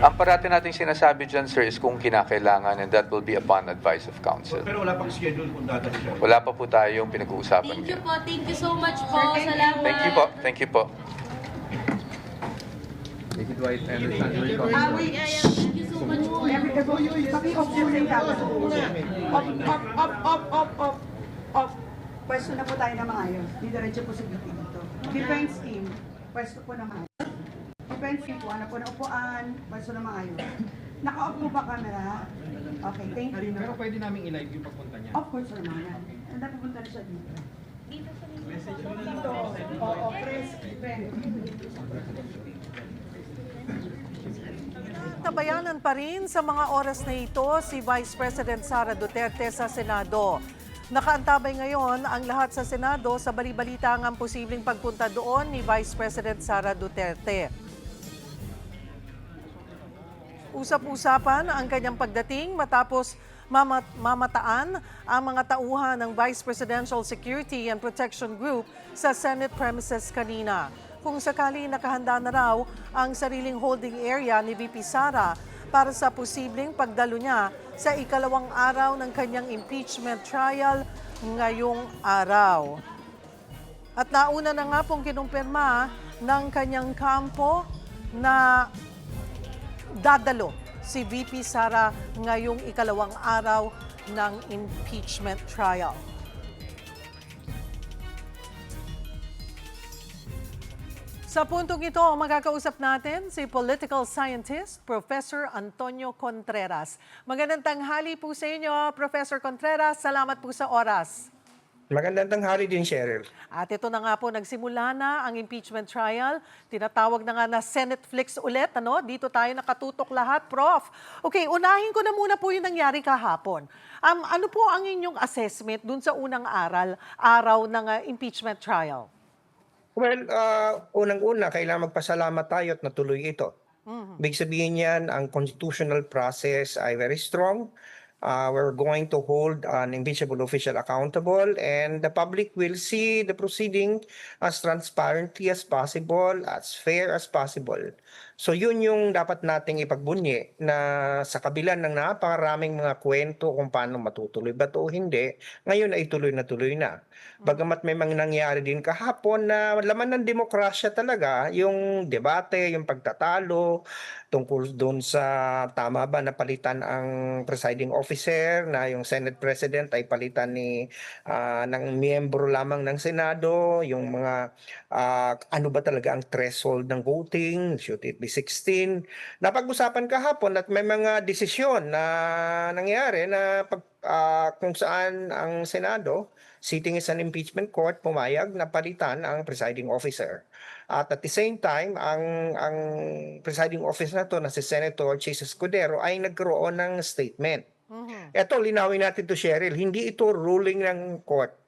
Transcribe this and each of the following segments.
Ang parati nating sinasabi dyan, sir, is kung kinakailangan, and that will be upon advice of counsel. Pero wala pang schedule kung dadali siya. Wala pa po tayong pinag-uusapan Thank you ngayon. po. Thank you so much po. Salamat. Thank you po. Thank you po. David White, Anderson, Thank you so much po. Paki-off po yung camera. Off. Pwesto na po tayo na maayos. Didiretso po sa BP dito. Defense team, pwesto po na maayos. Defense team po, ano po na upuan, pwesto na maayos. Naka-off po ba camera? Okay, thank you. pero pwede namin i-live yung pagpunta niya. Of course, sir, mga. Handa pupunta na siya dito. Dito. Oo, press, defense. Tabayanan pa rin sa mga oras na ito si Vice President Sara Duterte sa Senado. Nakaantabay ngayon ang lahat sa Senado sa bali-balita ang posibleng pagpunta doon ni Vice President Sara Duterte. Usap-usapan ang kanyang pagdating matapos mamataan ang mga tauhan ng Vice Presidential Security and Protection Group sa Senate premises kanina. Kung sakali nakahanda na raw ang sariling holding area ni VP Sara para sa posibleng pagdalo niya sa ikalawang araw ng kanyang impeachment trial ngayong araw. At nauna na nga pong kinumpirma ng kanyang kampo na dadalo si VP Sara ngayong ikalawang araw ng impeachment trial. Sa puntong ito, magkakausap natin si political scientist, Professor Antonio Contreras. Magandang tanghali po sa inyo, Professor Contreras. Salamat po sa oras. Magandang tanghali din, Cheryl. At ito na nga po, nagsimula na ang impeachment trial. Tinatawag na nga na Senate Flix ulit. Dito tayo nakatutok lahat, Prof. Okay, unahin ko na muna po yung nangyari kahapon. Ano po ang inyong assessment dun sa unang araw ng impeachment trial? Well, unang-una, kailangan magpasalamat tayo at natuloy ito. Big sabihin niyan, ang constitutional process ay very strong. We're going to hold an impeachable official accountable, and the public will see the proceeding as transparently as possible, as fair as possible. So yun yung dapat nating ipagbunyi, na sa kabila ng napakaraming mga kwento kung paano matutuloy ba ito o hindi, ngayon ay tuloy na. Bagamat may mga nangyari din kahapon na laman ng demokrasya talaga, yung debate, yung pagtatalo, tungkol doon sa tama ba na palitan ang presiding officer, na yung Senate President ay palitan ng miyembro lamang ng Senado, yung mga ano ba talaga ang threshold ng voting, should it be 16? Napag-usapan kahapon at may mga desisyon na nangyari na kung saan ang Senado, sitting as an impeachment court, pumayag na palitan ang presiding officer. At the same time, ang presiding officer na to na si Senator Chase Escudero ay nagkaroon ng statement. Ito, linawin natin to, Cheryl, hindi ito ruling ng court.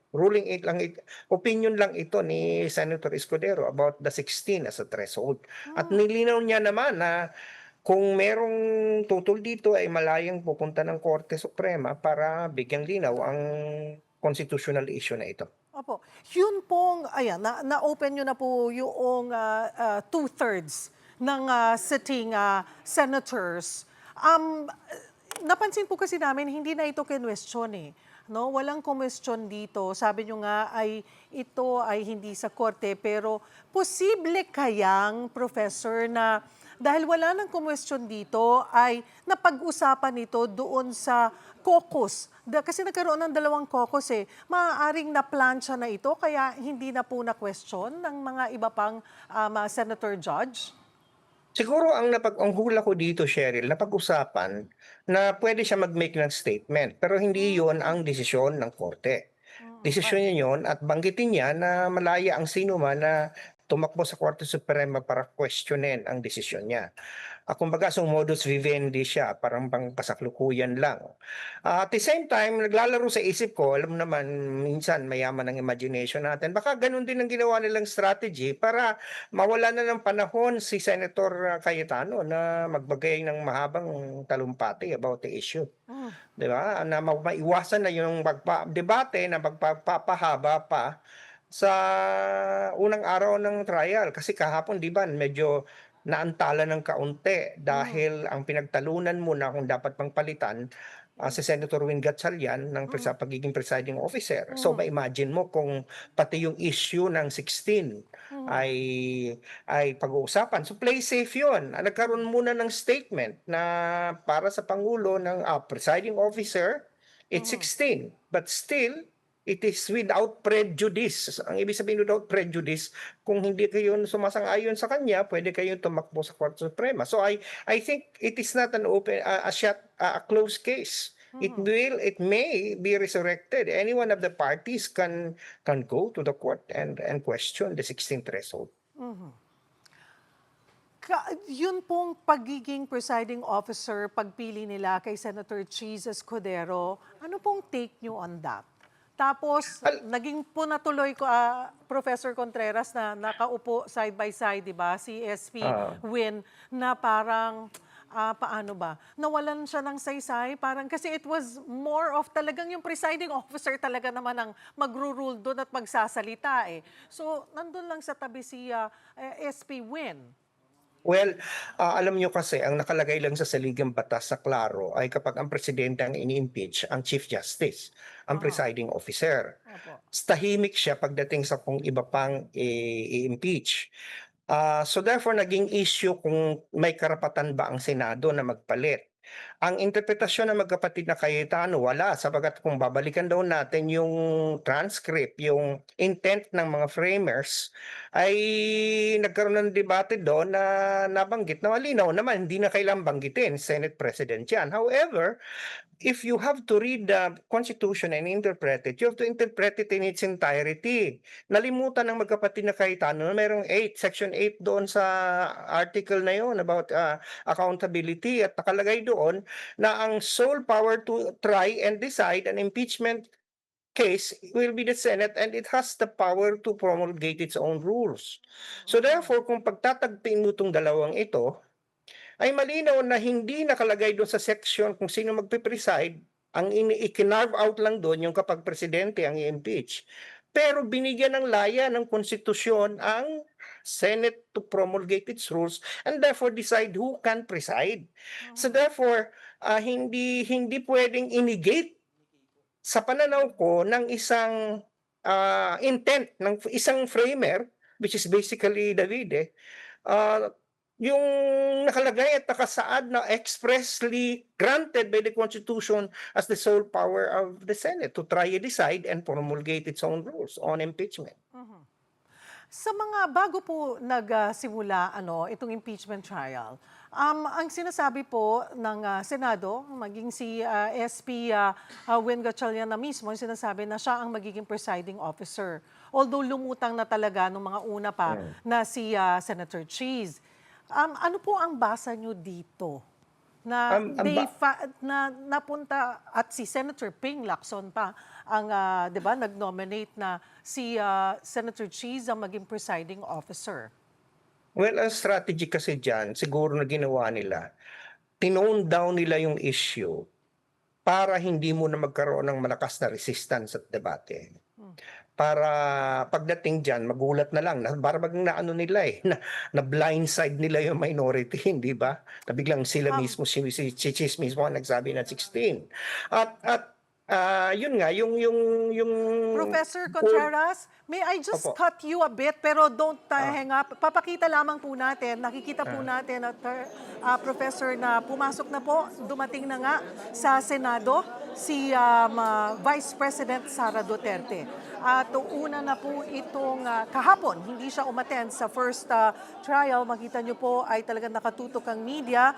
Opinion lang ito ni Senator Escudero about the 16 as a threshold. At nilinaw niya naman na kung merong tutol dito ay malayang pupunta ng Korte Suprema para bigyang linaw ang constitutional issue na ito. Opo. Yun pong, ayan, na-open nyo na po yung two-thirds ng sitting senators. Napansin po kasi namin, hindi na ito kinwestiyon eh. No, walang kumwestiyon dito. Sabi nyo nga ay ito ay hindi sa korte, pero posible kayang, Professor, na dahil wala nang kumwestiyon dito ay napag-usapan ito doon sa caucus. Kasi nagkaroon ng dalawang caucus eh. Maaaring na-plancha na ito kaya hindi na po na-question ng mga iba pang senator judge? Siguro ang hula ko dito, Cheryl, napag-usapan na pwede siya mag-make ng statement, pero hindi yon ang desisyon ng korte. Desisyon niya yun at banggitin niya na malaya ang sino man na tumakbo sa Korte Suprema para questionin ang desisyon niya. Kumbaga, so modus vivendi siya, parang pangpasaklukuyan lang. At the same time, naglalaro sa isip ko, alam naman, minsan mayaman ang imagination natin. Baka ganun din ang ginawa nilang strategy para mawala na ng panahon si Senator Cayetano na magbagay ng mahabang talumpati about the issue. Di ba? Na maiwasan na yung debate na magpapahaba pa sa unang araw ng trial. Kasi kahapon, di ba, medyo naantala ng kaunti dahil ang pinagtalunan mo na kung dapat pang palitan si Senator Win Gatchalian ng pagiging presiding officer. So ma-imagine mo kung pati yung issue ng 16 ay pag-uusapan. So play safe yun. Nagkaroon muna ng statement na para sa Pangulo ng presiding officer, it's 16. But still, it is without prejudice. Ang ibig sabihin without prejudice, kung hindi kayo sumasang-ayon sa kanya, pwede kayo tumakbo sa Korte Suprema. So I think it is not an open a closed case. It may be resurrected. Any one of the parties can go to the court and question the 16th threshold. Yun pong pagiging presiding officer, pagpili nila kay Senator Cheese Escudero, ano pong take nyo on that? Tapos, naging po natuloy ko, Professor Contreras, na nakaupo side by side, di ba? Si SP Win, na parang, paano ba? Nawalan siya ng saysay, parang kasi it was more of talagang yung presiding officer talaga naman ang magro-rule doon at magsasalita eh. So, nandun lang sa tabi si SP Win. Well, alam nyo kasi, ang nakalagay lang sa saligang batas sa klaro ay kapag ang presidente ang ini-impeach, ang Chief Justice, ang presiding officer. Tahimik siya pagdating sa kung iba pang i-impeach. So therefore, naging issue kung may karapatan ba ang Senado na magpalit. Ang interpretasyon ng magkapatid na Cayetano, wala. Sapagat kung babalikan daw natin yung transcript, yung intent ng mga framers, ay nagkaroon ng debate doon na nabanggit na malinaw naman, hindi na kailangang banggitin, Senate President yan. However, if you have to read the Constitution and interpret it, you have to interpret it in its entirety. Nalimutan ng magkapatid na Cayetano na mayroong Section 8 doon sa article na yon about accountability at nakalagay doon na ang sole power to try and decide an impeachment case will be the Senate and it has the power to promulgate its own rules. So therefore, kung pagtatagpiin mo itong dalawang ito, ay malinaw na hindi nakalagay doon sa section kung sino magpipreside, ang i-carve out lang doon yung kapag presidente ang i-impeach. Pero binigyan ng laya ng konstitusyon ang Senate to promulgate its rules and therefore decide who can preside. So therefore, hindi pwedeng inigate sa pananaw ko ng isang intent ng isang framer, which is basically David, yung nakalagay at nakasaad na expressly granted by the Constitution as the sole power of the Senate to try and decide and promulgate its own rules on impeachment. Sa mga bago po nagsimula itong impeachment trial, ang sinasabi po ng Senado, maging si SP Win Gatchalian na mismo, ang sinasabi na siya ang magiging presiding officer. Although lumutang na talaga nung mga una pa na si Senator Cheese. Ano po ang basa nyo dito? Na napunta at si Senator Ping Lacson pa ang 'di ba nag-nominate na si Senator Cheese ang maging presiding officer. Well, ang strategy kasi diyan, siguro na ginawa nila, tinone down nila yung issue para hindi mo na magkaroon ng malakas na resistance at debate. Para pagdating dyan, magulat na lang. Para naano nila na blindside nila yung minority, hindi ba? Na biglang sila mismo, si Cheese mismo ang nagsabi na 16. At yun nga, yung Professor Contreras, may I just cut you a bit pero don't hang up. Papakita lamang po natin, nakikita po natin Professor na pumasok na po, dumating na nga sa Senado si Vice President Sara Duterte. At una na po itong kahapon, hindi siya umattend sa first trial. Makita niyo po ay talagang nakatutok ang media.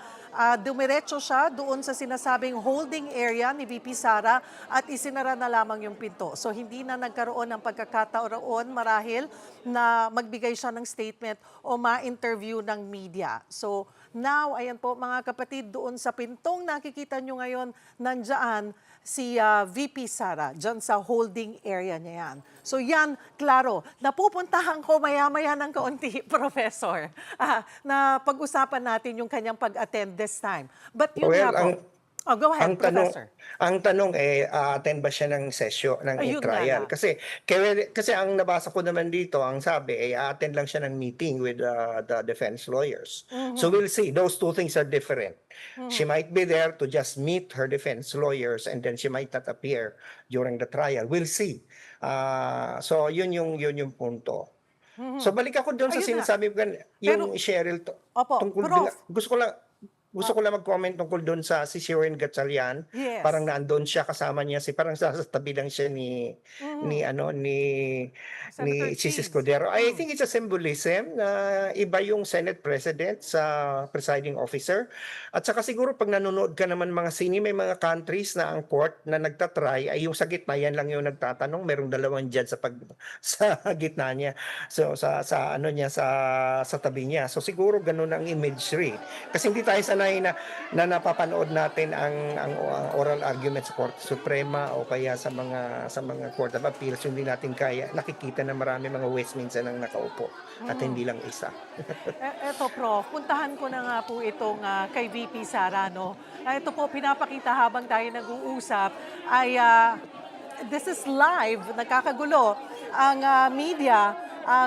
Dumiretso siya doon sa sinasabing holding area ni VP Sara at isinara na lamang yung pinto. So hindi na nagkaroon ng pagkakataon marahil na magbigay siya ng statement o ma-interview ng media. So now, ayan po mga kapatid, doon sa pintong nakikita nyo ngayon, nandyan si VP Sara, dyan sa holding area niya yan. So yan, klaro, napupuntahan ko maya-maya ng kaunti, Professor, na pag-usapan natin yung kanyang pag-attend this time. But yun nga po. Oh, go ahead, Ang Professor. tanong attend ba siya ng session ng Ayun nga trial? lang. Kasi ang nabasa ko naman dito, ang sabi attend lang siya ng meeting with the defense lawyers. So we'll see. Those two things are different. She might be there to just meet her defense lawyers and then she might not appear during the trial. We'll see. So yun yung punto. So balik ako doon sa Ayun na. sinasabi ko yung Pero- Cheryl Opo, tungkol Prof. gusto ko lang mag-comment tungkol doon sa si Sherin Gatchalian. Yes. Parang nandoon siya kasama niya parang sa tabi lang siya ni Senator Chis Cheese. Escudero. I think it's a symbolism na iba yung Senate President sa presiding officer. At saka siguro pag nanonood ka naman mga sini, may mga countries na ang court na nagtatry ay yung sa gitna yan lang yung nagtatanong, merong dalawang judge sa gitna niya. So sa tabi niya. So siguro ganun ang imagery. Kasi hindi tayo sanay na napapanood natin ang oral argument sa Korte Suprema o kaya sa mga Court of Appeals, hindi natin kaya nakikita na marami mga Westminster nang nakaupo at hindi lang isa. Eto, Prof, puntahan ko na nga po itong kay VP Sara, no? Ito po, pinapakita habang tayo nag-uusap, ay this is live, nagkakagulo. Ang media,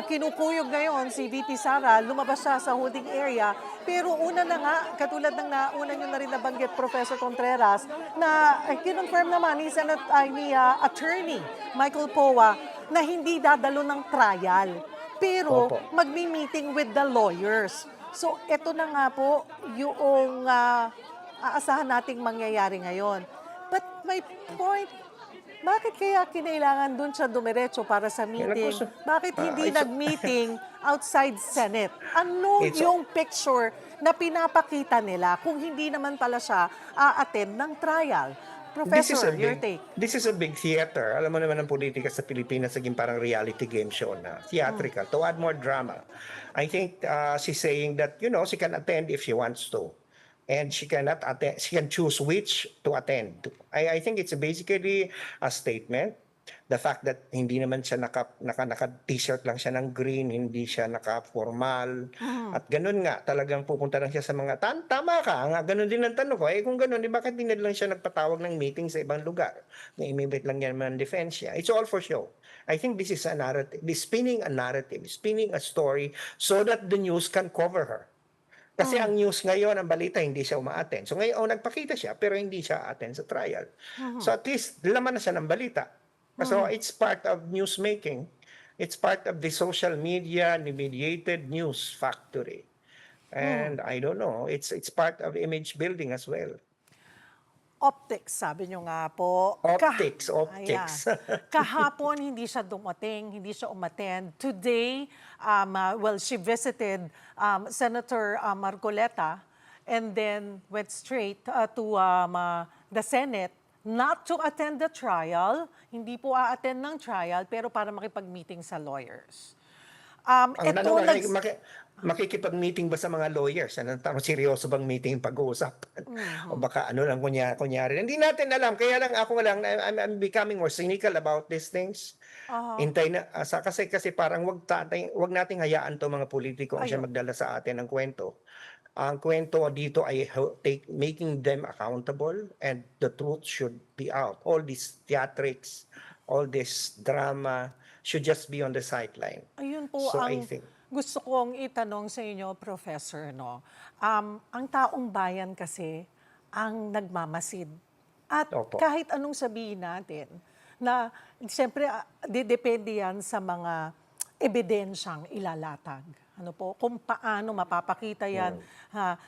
kinukuyog ngayon si VP Sara, lumabas siya sa holding area. Pero una na nga, katulad ng una nyo na rin nabanggit, Professor Contreras, na kinonfirm naman ni Attorney Michael Poa na hindi dadalo ng trial. Pero Opo. magmi-meeting with the lawyers. So, ito na nga po yung aasahan nating mangyayari ngayon. But my point, bakit kaya kinailangan dun siya dumiretso para sa meeting? Bakit hindi nag-meeting outside Senate? Ano yung picture na pinapakita nila kung hindi naman pala siya a-attend ng trial? Professor, your take. This is a big theater. Alam mo naman ang politika sa Pilipinas naging parang reality game show na theatrical to add more drama. I think she's saying that she can attend if she wants to. And she cannot attend. She can choose which to attend. I think it's basically a statement. The fact that hindi naman siya naka-t-shirt lang siya ng green, hindi siya naka-formal. At ganun nga, talagang pupunta lang siya sa mga, tama ka, nga ganun din ang tanong ko. Kung ganun, bakit hindi lang siya nagpatawag ng meeting sa ibang lugar? Na imimit lang yan ng defense siya. It's all for show. I think this is a narrative, spinning a narrative, spinning a story so that the news can cover her. Kasi ang news ngayon, ang balita, hindi siya uma-attend. So ngayon, nagpakita siya, pero hindi siya attend sa trial. So at least, laman na siya ng balita. So it's part of news making. It's part of the social media, the mediated news factory. And I don't know, it's part of image building as well. Optics, sabi nyo nga po. Optics. Ayan. Kahapon, hindi siya dumating, hindi siya umattend. Today, she visited Senator Marcoleta and then went straight to the Senate not to attend the trial. Hindi po a-attend ng trial, pero para makipag-meeting sa lawyers. Ang tanong, makikipag-meeting ba sa mga lawyers? Seryoso bang meeting pag-uusapan? O baka lang kunyari. Hindi natin alam. Kaya lang I'm becoming more cynical about these things. Hintay na, kasi parang wag nating hayaan to mga politiko ang siya magdala sa atin ng kwento. Ang kwento dito ay making them accountable and the truth should be out. All these theatrics, all this drama should just be on the sideline. Ayun po So ang I think gusto kong itanong sa inyo, Professor, no? Ang taong bayan kasi ang nagmamasid. At Opo. kahit anong sabihin natin, na siyempre depende yan sa mga ebidensyang ilalatag. Ano po, kung paano mapapakita yan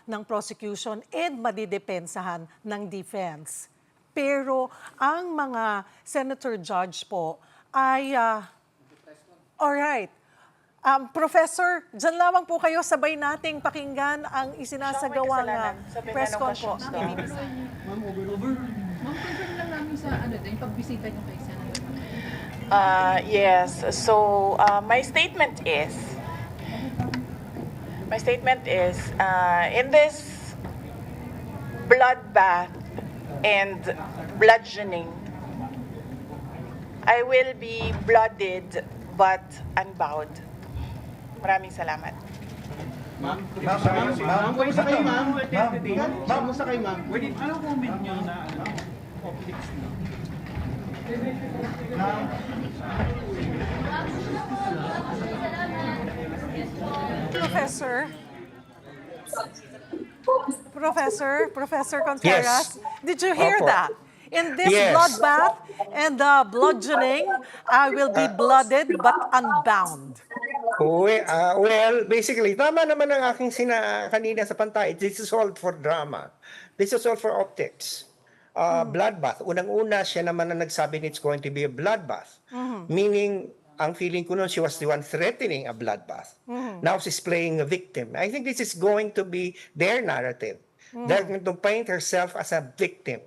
ng prosecution and madidepensahan ng defense. Pero ang mga senator judge po ay, alright, Professor, dyan lamang po kayo, sabay nating pakinggan ang isinasagawang press con po. Ma'am, confirm lang namin sa pagbisita niyo kay Senator. Yes. So my statement is, in this bloodbath and bludgeoning, I will be blooded but unbowed. Maraming salamat. Ma'am, kamusta kayo, ma'am? Kamusta kayo, ma'am? Anong comment nyo na optics nyo? Professor Contreras, did you hear Opo. that? In this Yes. bloodbath and the bludgeoning, I will be blooded but unbound. Well, basically, tama naman ang aking kanina sa pantay. This is all for drama. This is all for optics. Bloodbath. Unang-una, siya naman ang nagsabi na it's going to be a bloodbath. Meaning, ang feeling ko nun, she was the one threatening a bloodbath. Now she's playing a victim. I think this is going to be their narrative. They're going to paint herself as a victim.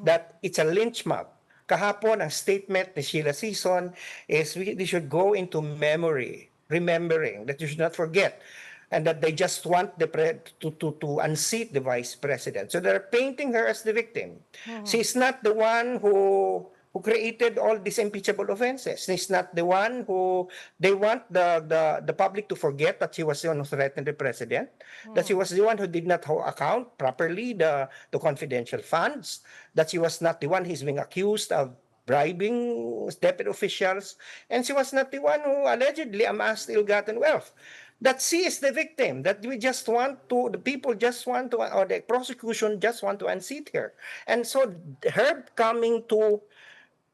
That it's a lynch mob. Kahapon, ang statement ni Sheila Season is they should go into memory, remembering that you should not forget, and that they just want to unseat the vice president. So they're painting her as the victim. She's not the one who created all these impeachable offenses. She's not the one who they want the public to forget that she was the one who threatened the president, that she was the one who did not account properly the confidential funds, that she was not the one who's being accused of bribing deputy officials, and she was not the one who allegedly amassed ill-gotten wealth. That she is the victim, that the people just want to, or the prosecution just want to unseat her. And so her coming to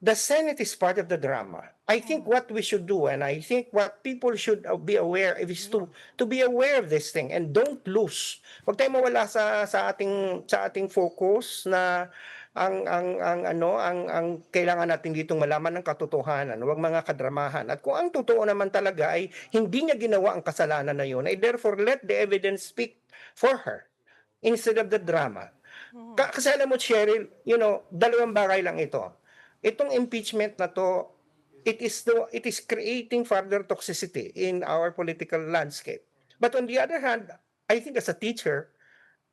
the Senate is part of the drama. I think what we should do, and I think what people should be aware of, is to be aware of this thing and don't lose. Huwag tayo mawala sa ating focus na ang kailangan natin ditong malaman ng katotohanan, huwag mga kadramahan. At kung ang totoo naman talaga ay hindi niya ginawa ang kasalanan na yun, ay therefore let the evidence speak for her instead of the drama. Kasi alam mo, Cheryl, dalawang bagay lang ito. Itong impeachment na to, it is creating further toxicity in our political landscape. But on the other hand, I think as a teacher,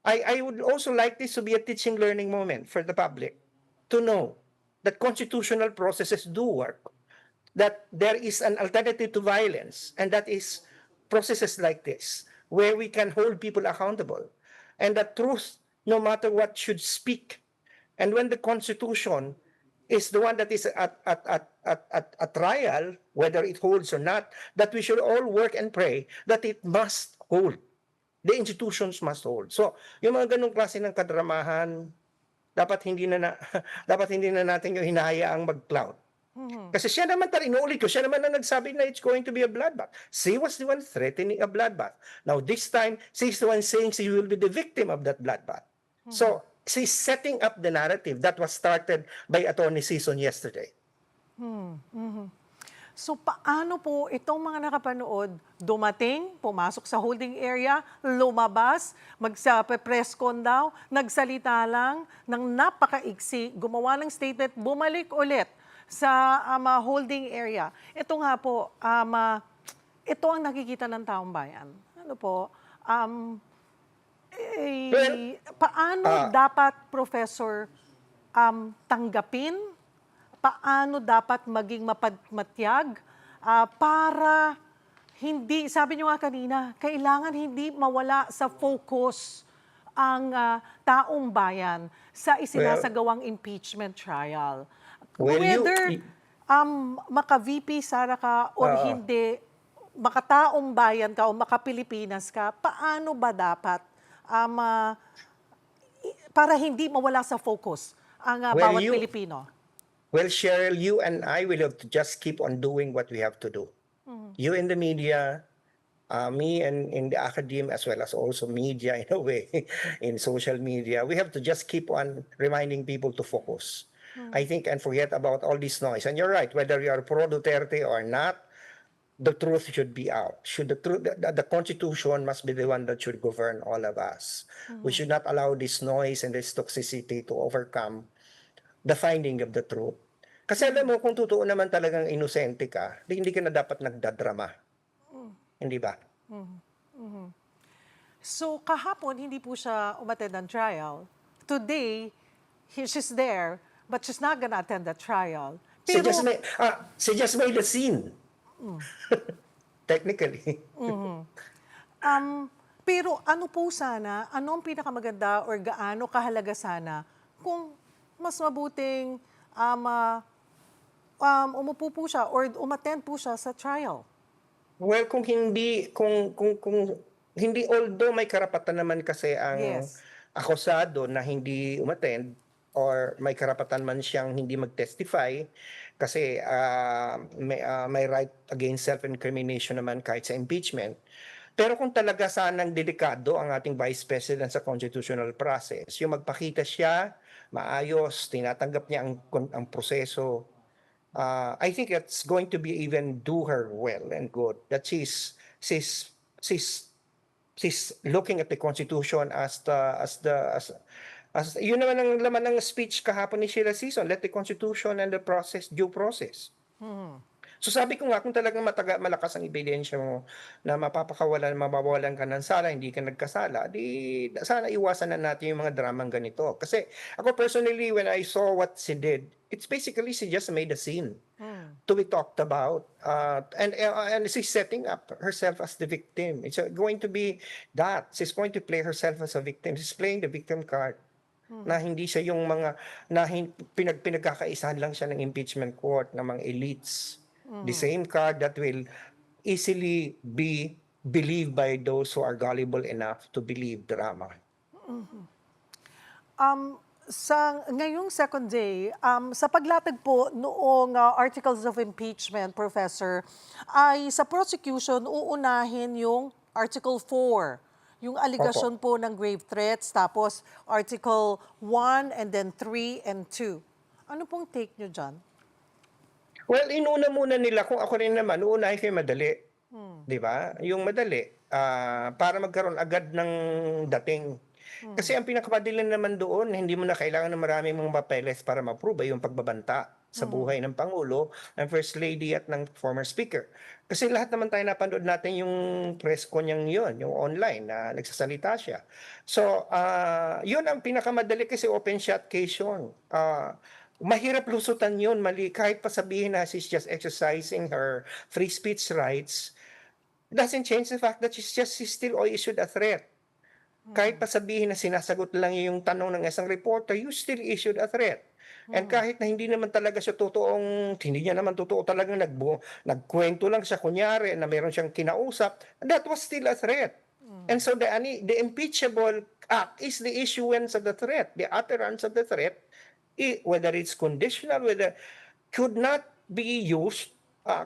I would also like this to be a teaching learning moment for the public to know that constitutional processes do work, that there is an alternative to violence, and that is processes like this, where we can hold people accountable, and that truth, no matter what, should speak. And when the Constitution is the one that is at trial, whether it holds or not, that we should all work and pray that it must hold. The institutions must hold. So, yung mga ganung klase ng kadramahan, dapat hindi na natin yung hinahayaang mag-cloud. Kasi siya naman, inuulit ko, siya naman na nagsabi na it's going to be a bloodbath. She was the one threatening a bloodbath. Now, this time, she's the one saying she will be the victim of that bloodbath. So, she's setting up the narrative that was started by Attorney Season yesterday. So paano po itong mga nakapanood, dumating, pumasok sa holding area, lumabas, magsa-press con daw, nagsalita lang ng napakaiksi, gumawa ng statement, bumalik ulit sa holding area. Ito nga po, ito ang nakikita ng taong bayan. Ano po, paano dapat, Professor, tanggapin? Paano dapat maging mapagmatyag para hindi, sabi nyo nga kanina, kailangan hindi mawala sa focus ang taong bayan sa isinasagawang impeachment trial. Whether maka-VP Sara ka or hindi, makataong bayan ka o maka-Pilipinas ka, paano ba dapat para hindi mawala sa focus ang bawat Pilipino? Well, Cheryl, you and I will have to just keep on doing what we have to do. You in the media, me and in the academe, as well as also media in a way, in social media. We have to just keep on reminding people to focus. I think, and forget about all this noise. And you're right, whether you are pro Duterte or not, the truth should be out. The Constitution must be the one that should govern all of us. We should not allow this noise and this toxicity to overcome the finding of the truth. Kasi alam mo, kung totoo naman talagang inosente ka, hindi ka na dapat nagdadrama. Hindi ba? So kahapon, hindi po siya umattend ng trial. Today, she's there, but she's not gonna attend the trial. Pero, she just made a scene. Technically. Pero ano po sana, ano ang pinakamaganda or gaano kahalaga sana kung mas mabuting umupo po siya or umattend po siya sa trial? Well, kung hindi, although may karapatan naman kasi ang Yes. akusado na hindi umattend or may karapatan man siyang hindi mag-testify kasi may right against self-incrimination naman kahit sa impeachment. Pero kung talaga sanang delikado ang ating Vice President sa constitutional process, yung magpakita siya, maayos, tinatanggap niya ang proseso, I think it's going to be even do her well and good that she's she's looking at the Constitution as yun naman ang laman ng speech kahapon ni Sheila Season, let the Constitution and the process due process. So sabi ko nga, kung talagang malakas ang ebidensya mo na mababawalan ka ng sala, hindi ka nagkasala, di sana iwasan na natin yung mga dramang ganito. Kasi ako personally, when I saw what she did, it's basically she just made a scene to be talked about. And she's setting up herself as the victim. It's going to be that. She's going to play herself as a victim. She's playing the victim card. Na hindi siya yung mga pinagkakaisahan lang siya ng impeachment court ng mga elites. The same card that will easily be believed by those who are gullible enough to believe drama. Sa ngayong second day, sa paglatag po noong articles of impeachment, Professor, ay sa prosecution uunahin yung Article 4, yung allegation po ng grave threats, tapos Article 1 and then 3 and 2. Ano pong take nyo dyan? Well, inuna muna nila, kung ako rin naman, uunahin ko yung madali. Di ba? Yung madali, para magkaroon agad ng dating. Kasi ang pinakamadali naman doon, hindi mo na kailangan ng maraming mga papeles para ma-prove yung pagbabanta sa buhay ng Pangulo, ng First Lady at ng former Speaker. Kasi lahat naman tayo napanood natin yung press con niyang yun, yung online na nagsasalita siya. So, yun ang pinakamadali kasi open shot case yun. Mahirap lusutan yun, mali. Kahit pa sabihin na she's just exercising her free speech rights, doesn't change the fact that she's still issued a threat. Kahit pa sabihin na sinasagot lang yung tanong ng isang reporter, you still issued a threat. And kahit na hindi naman talaga siya hindi niya naman totoo talagang nagkwento lang siya kunyari na meron siyang kinausap, that was still a threat. And so the impeachable act is the issuance of the threat, the utterance of the threat, whether it's conditional, could not be used,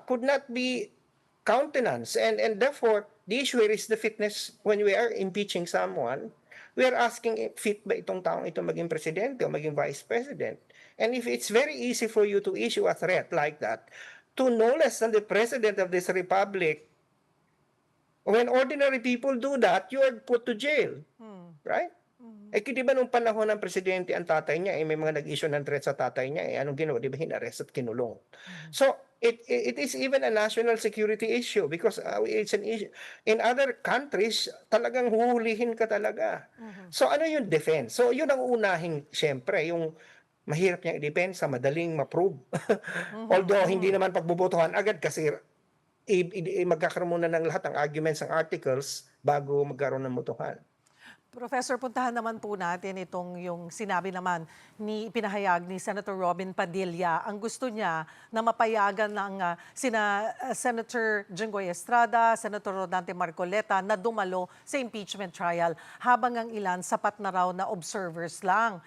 could not be countenanced. And therefore, the issue here is the fitness. When we are impeaching someone, we are asking fit ba itong taong ito maging presidente o maging vice president. And if it's very easy for you to issue a threat like that, to no less than the president of this republic, when ordinary people do that, you are put to jail. Right? Di ba nung panahon ng presidente ang tatay niya, may mga nag-issue ng threat sa tatay niya, anong ginawa? Di ba hinarest at kinulong? So, it is even a national security issue because it's an issue. In other countries, talagang huhulihin ka talaga. So, ano yung defense? So, yun ang unahing, siyempre, yung mahirap niyang i-depensa, madaling ma-prove. Although, hindi naman pagbubutuhan agad kasi magkakaroon muna ng lahat ng arguments ng articles bago magkaroon ng mutuhan. Professor, puntahan naman po natin itong yung sinabi naman pinahayag ni Senator Robin Padilla. Ang gusto niya na mapayagan ng Senator Jinggoy Estrada, Senator Rodante Marcoleta na dumalo sa impeachment trial habang ang ilan sapat na raw na observers lang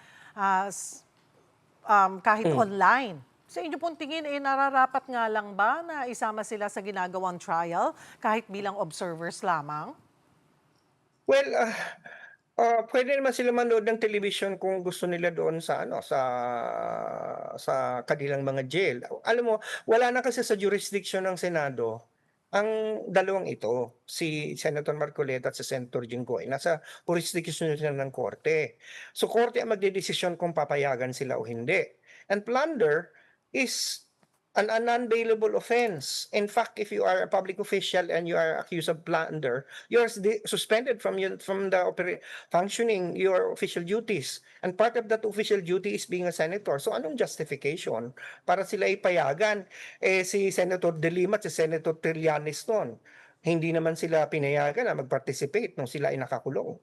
kahit online. Sa inyo pong tingin, nararapat nga lang ba na isama sila sa ginagawang trial kahit bilang observers lamang? Well, pwede naman sila manood ng television kung gusto nila doon sa sa kanilang mga jail. Alam mo, wala na kasi sa jurisdiction ng Senado ang dalawang ito, si Senator Marcoleta at si Senator Jinggoy. Nasa jurisdiction nila ng korte. So korte ang magdedesisyon kung papayagan sila o hindi. And plunder is an unbailable offense. In fact, if you are a public official and you are accused of plunder, you are suspended from functioning your official duties. And part of that official duty is being a senator. So anong justification para sila ipayagan? Si Senator De Lima at si Senator Trillanes noon. Hindi naman sila pinayagan na mag-participate nung sila ay nakakulong.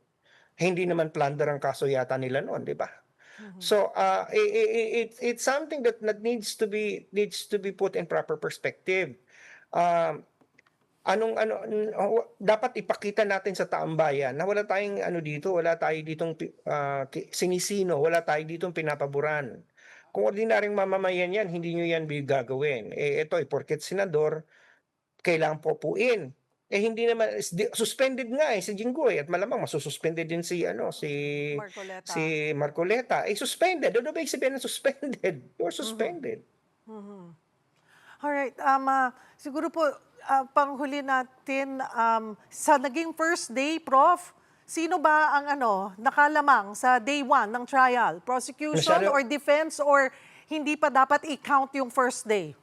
Hindi naman plunder ang kaso yata nila noon, di ba? So it's something that needs to be put in proper perspective. Dapat ipakita natin sa taong bayan na wala tayong wala tayo ditong sinisino, wala tayo ditong pinapaboran. Kung ordinaryong mamamayan yan, hindi nyo yan gagawin. Ito, porket senador, kailangan popuin. Hindi naman, suspended nga si Jinggoy, at malamang masususpended din si Marcoleta. si Marcoleta. Suspended. Ano ba yung sabihin na suspended? You're suspended. Alright, siguro po, panghuli natin, sa naging first day, Prof, sino ba ang nakalamang sa day 1 ng trial? Prosecution or defense, or hindi pa dapat i-count yung first day?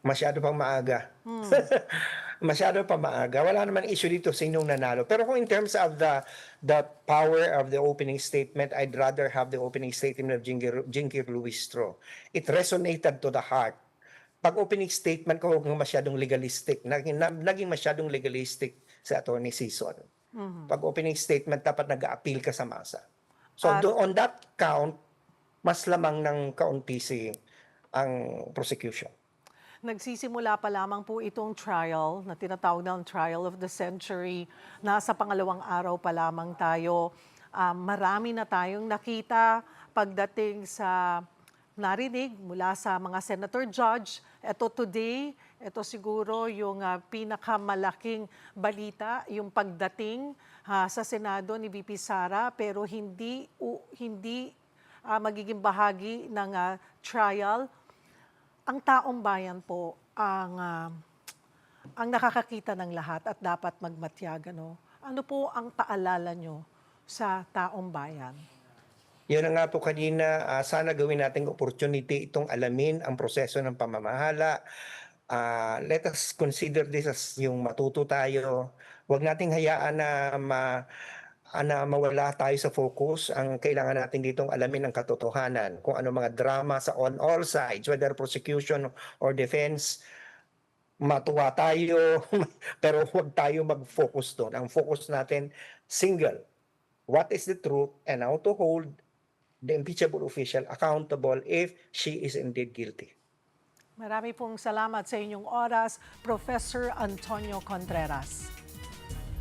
Masyado pang maaga. Masyado pa maaga. Wala naman issue dito sinong nanalo. Pero kung in terms of the power of the opening statement, I'd rather have the opening statement of Jinky Luistro. It resonated to the heart. Pag opening statement ko, huwag masyadong legalistic. Naging masyadong legalistic sa Attorney Season. Pag opening statement, dapat nag-a-appeal ka sa masa. So on that count, mas lamang ng kaunti ang prosecution. Nagsisimula pa lamang po itong trial na tinatawag ng trial of the century. Nasa pangalawang araw pa lamang tayo. Marami na tayong nakita pagdating sa narinig mula sa mga senator judge. Ito today, ito siguro yung pinakamalaking balita, yung pagdating sa Senado ni VP Sara, pero hindi magiging bahagi ng trial. Ang taong bayan po ang nakakakita ng lahat at dapat magmatyag. Ano po ang paalala nyo sa taong bayan? Yun na nga po kanina, sana gawin nating opportunity itong alamin ang proseso ng pamamahala. Let us consider this as yung matuto tayo. Huwag nating hayaan na mawala tayo sa focus. Ang kailangan natin ditong alamin ang katotohanan. Kung ano mga drama on all sides, whether prosecution or defense, matuwa tayo, pero huwag tayo mag-focus doon. Ang focus natin, single. What is the truth and how to hold the impeachable official accountable if she is indeed guilty. Marami pong salamat sa inyong oras, Professor Antonio Contreras.